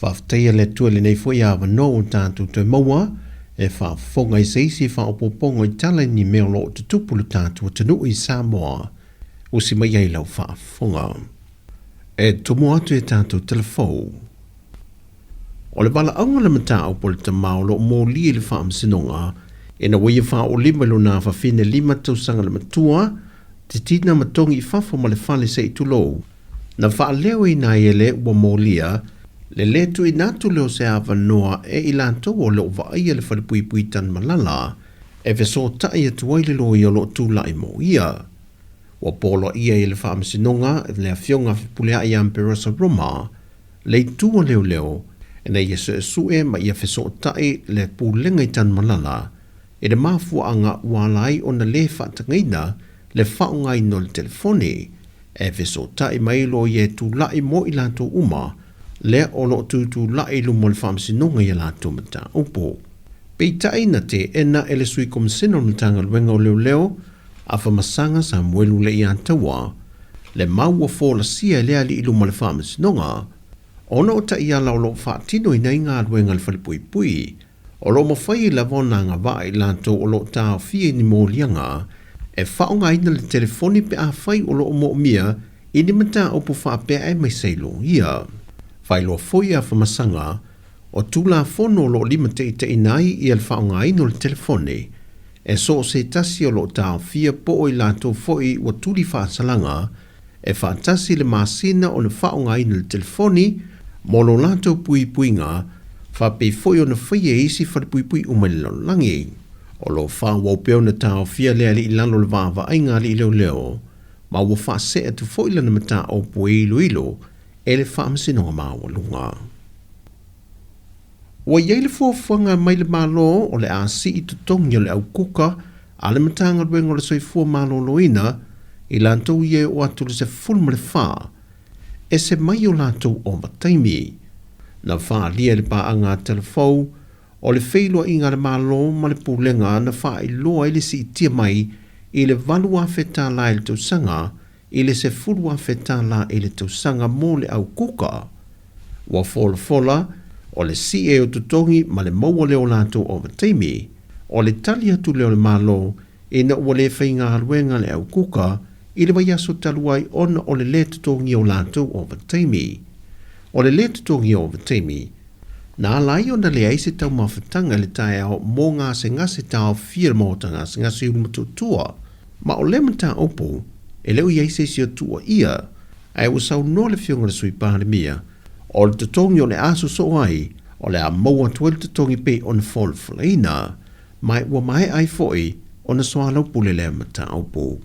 Whafteia le tua le nei fwoi awa no o tātou te maua, e whafonga I seisi whaopopongo I tala ni meo lo te tupulu tātou tanu I Sāmoa, o si mai ai lau whafonga. E tumu atu e tātou telefou. O le wala aunga le mata au pole te mao lo mō li le whaamsinonga, e na wai wha o lima lo nā whawhine 5 tausanga le matua, te tina matongi I whafo ma le whale se I tulou. Na wha leo I nā ele ua mō lia, le letu I nātu leo se awa noa e I lantou o leo wa aia le whale pui pui tan malala, e veso tai atu waile lo I o lo tūla I mō ia. Wa polo ia I le whaamsinonga, e le awhionga whipulea I amperasa Roma, le tua leo leo, e nei Yesu e sue ma ia veso tai le pūlenga I tan malala, e le mafua anga walai o na le whatangaina le whaungai no le telefoni, e veso tai mai lo ye tu lai mo I lantou uma, le o lo tu lai lu mo le whaamsinonga I lantou mata upo. Pei tai na te ena ele sui komisino mtanga luenga o leo leo, a whamasanga sa mwelu le I antawa, le maua fōla sia le ali ilu mo le whaamsinonga, ona o ta ia lau lo whaatino I nei ngā luenga le whalipui pui, o lo mawhai la vona ngā vai lantou o lo tāo fie ni mō lianga, e whaonga ina le telefoni pe a whai o lo mo mia, I ni mata opu whaapea e mai seilo ia. Whai lo foi a whamasanga, o tūla whono lo 5 te inai I al whaonga ina le telefoni, e so se tasi o lo tāo fia po o I lantou foi o tūli whaasalanga, e whaatasi le masina o le whaonga ina le telefoni, mo lo lantou pui puinga, whape foi o na whaia isi whalipui pui umalilo langi. O lo wha wapeo na tāo fia lea li ilano le vāwa ainga li leo leo, ma wa wha se atu foi lana mata o pue ilo, e le wha amasinonga maa walunga. Wa iei le fuafuanga mai le malo o le asi I tutongi o le au kuka, a le matanga luenga o le soifua malo loina, I lantou ie o atu le se fulma le wha, e se mai o lantou o mataimi. Na wha lia le paanga telefou, o le wheilua I ngā le malo ma le pūlenga na wha I loa I le si tia mai I le valua whetā la I le tausanga, I le se fulua whetā la I le tausanga mō le au kuka. Wa fola, o le si e o tutongi ma le maua leo lātou o mataimi, o le tali atu leo le malo, e na ua le whainga haluenga le au kuka, I le waiaso taluai ona o le tutongi o lātou o mataimi. O le tutongi o mataimi, na lai o na le aise tau mawhatanga le tae ao mō ngā se ngase tau whia mōtanga se ngase ulumatua tua, ma o le mata opo, e leo I aise si o tua ia, ai o sau no le whionga le sui pāre mia, o le tutongi o le aso so ai, o le a maua tuel tutongi pe o na wholflaina, mai ua mai ai foi o na soalau pule le mata opo.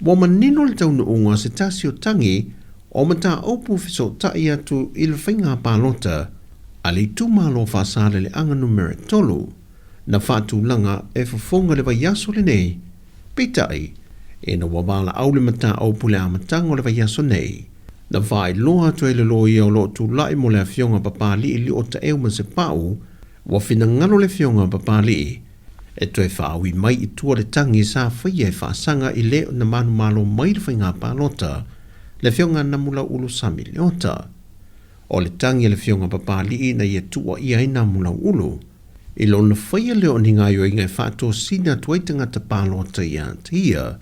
Wa manino le tau unga se tasi o tangi, o mata opo fiso tai atu I le whainga pālota, a le tūmalo whaasale le anga numere tolu, na whātu langa e whafonga le waiaso le nei, peitai, e na wawala au le mata opo le amatanga o le waiaso nei, na whai loa atu e le loi o lo tu lai mo le a whionga papali I li o ta euma se pau, wa whina ngalo le whionga papali, e toi whaui mai I tua le tangi sa whaia e whaasanga I leo na manu malo mai le whainga pālota, le whionga namula ulu sami leota. O le tangi le whionga papali na ia tua I ai namula ulu, I lo na whaia leo ni ngai o ingai whātua sina tuaitanga ta pālota I antia.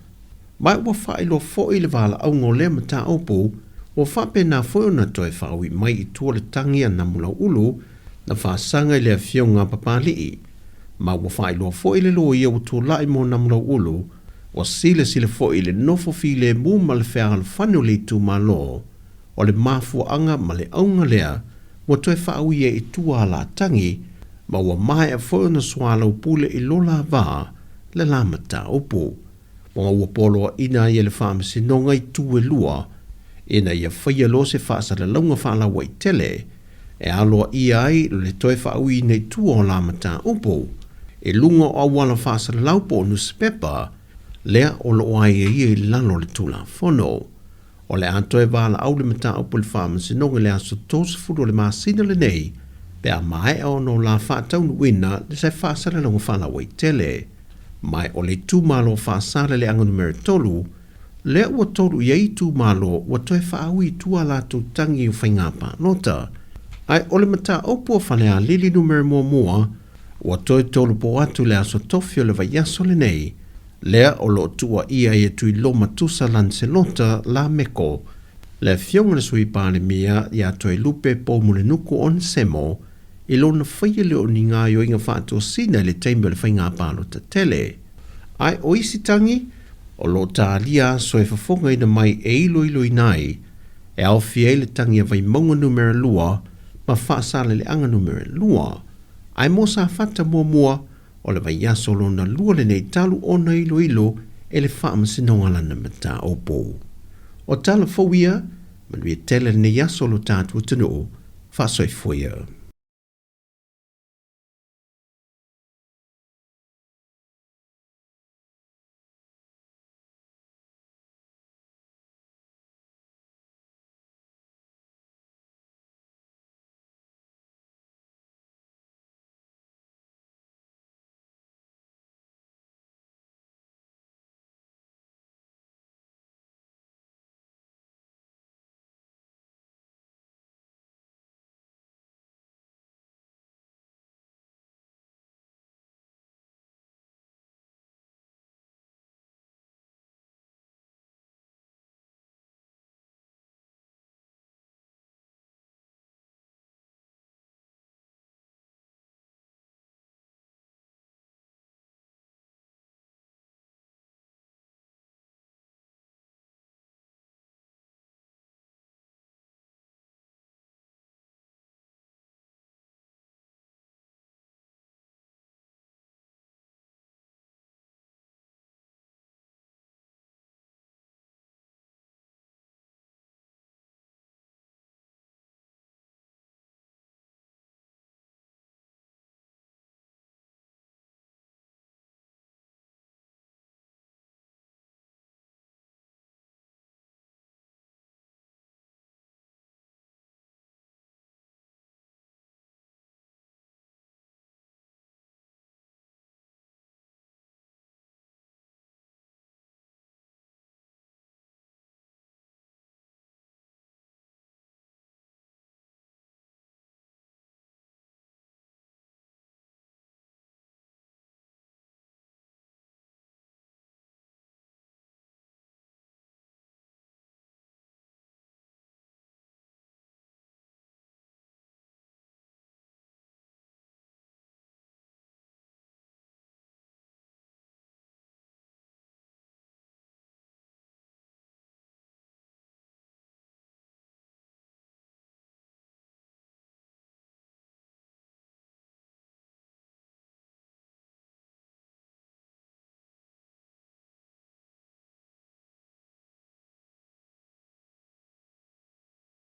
Mai ua whai lo fōi le wala au ngō le mata opo, ua whape na whoi na toi whaui mai I tua le tangi a namula ulu, na whaasanga I le whionga papali. Ma ua whai lo fōi le lo ia o tua lai mo namula ulu, o sile fōi le nofo fi le mū ma le whea whanu le tu ma lo, o le mafua anga ma le aunga lea, ua toi whaau ia I tua la tangi, ma ua mai a whoi na swala upule I lola vā, le la mata opo. Wanga ua polo ina ia le whaamasinonga I tue lua, ina ia whaia lo se whaasa le launga whaala wai tele, e aloa ia ai le toi whaau I nei tua o la mata opo, e lunga o awala whaasa le laupo o newspaper, lea o lo ai e ia I lano le tula whono. O le antoe wala au le mata opo le whaamasinonga le aso tos fudo le maasina le nei, pe a mai o no la whaatau nuina le se whaasa le launga whaala wai tele. Mai o le tūmalo whaasare le anga numere tolu, le ua tolu iei tūmalo ua toi whaau I tua la tu tangi u whaingapa nota, Ai ole mata opo whanea lili numero mua ua toi tolu po atu le aso tofi o le vaiaso le nei, lea o lo tua ia e tui loma tusa Lancelota la meko, le fionga le sui pāle mia ia toi lupe po mule nuku on semo, i lona whaia le o ni ngā yo inga whātua sina le teimbe le whainga pālo ta tele. Ai o isi tangi, o lo tā lia so e whafonga ina mai e iloi nai, e au fie le tangi a vai maunga numero lua, ma whaasale le anga numero lua, ai mo sa fata mua o le vai aso lona lua le nei talu ona ilo e le whaama sinonga lana mata opo. O tala fawia, manui e tele le nei aso lo tātua tanu, whaasoi fuia.